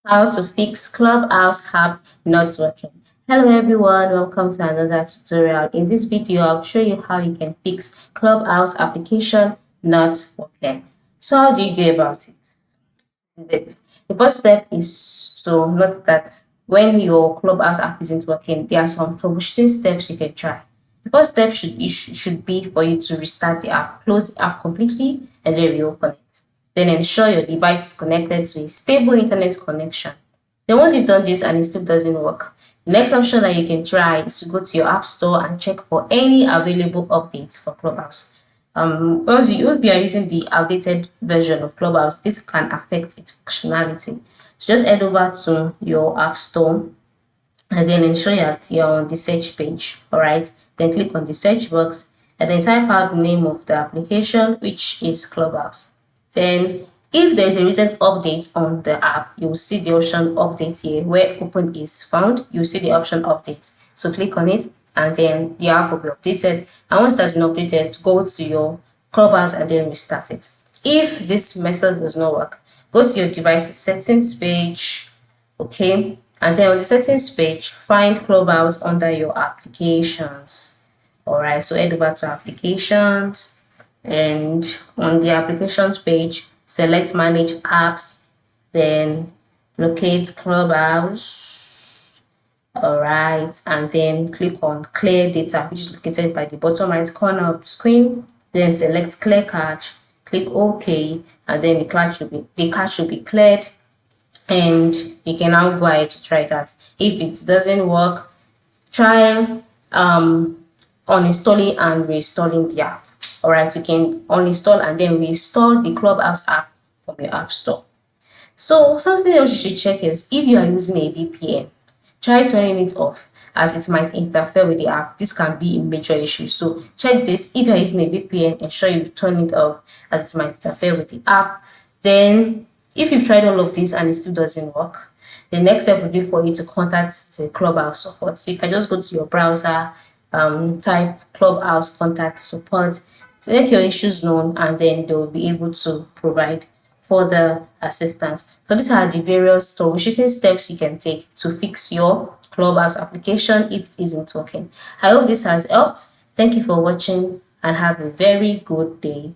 How to fix Clubhouse app not working. Hello everyone, welcome to another tutorial. In this video, I'll show you how you can fix Clubhouse application not working. So how do you go about it? The first step is to note that when your Clubhouse app isn't working, there are some troubleshooting steps you can try. The first step should be for you to restart the app, close the app completely, and then reopen it. Then ensure your device is connected to a stable internet connection. Then once you've done this and it still doesn't work, the next option that you can try is to go to your app store and check for any available updates for Clubhouse. If you are using the outdated version of Clubhouse, this can affect its functionality. So just head over to your app store and then ensure you're on the search page. All right, then click on the search box and then type out the name of the application, which is Clubhouse. Then if there is a recent update on the app, you'll see the option update here. Where open is found, you'll see the option update. So click on it and then the app will be updated. And once that's been updated, go to your Clubhouse and then restart it. If this method does not work, go to your device's settings page, okay? And then on the settings page, find Clubhouse under your applications. Alright, so head over to applications and on the applications page, select manage apps, then locate Clubhouse. Alright, and then click on clear data, which is located by the bottom right corner of the screen. Then select clear cache, click OK, and then the cache should be cleared. And you can now go ahead to try that. If it doesn't work, try uninstalling and reinstalling the app. Alright, you can uninstall and then reinstall the Clubhouse app from your app store. So something else you should check is if you are using a VPN, try turning it off as it might interfere with the app. This can be a major issue. So check this. If you're using a VPN, ensure you turn it off as it might interfere with the app. Then if you've tried all of this and it still doesn't work, the next step would be for you to contact the Clubhouse support. So you can just go to your browser, type Clubhouse contact support to make your issues known, and then they will be able to provide further assistance. So these are the various troubleshooting steps you can take to fix your Clubhouse application if it isn't working. I hope this has helped. Thank you for watching and have a very good day.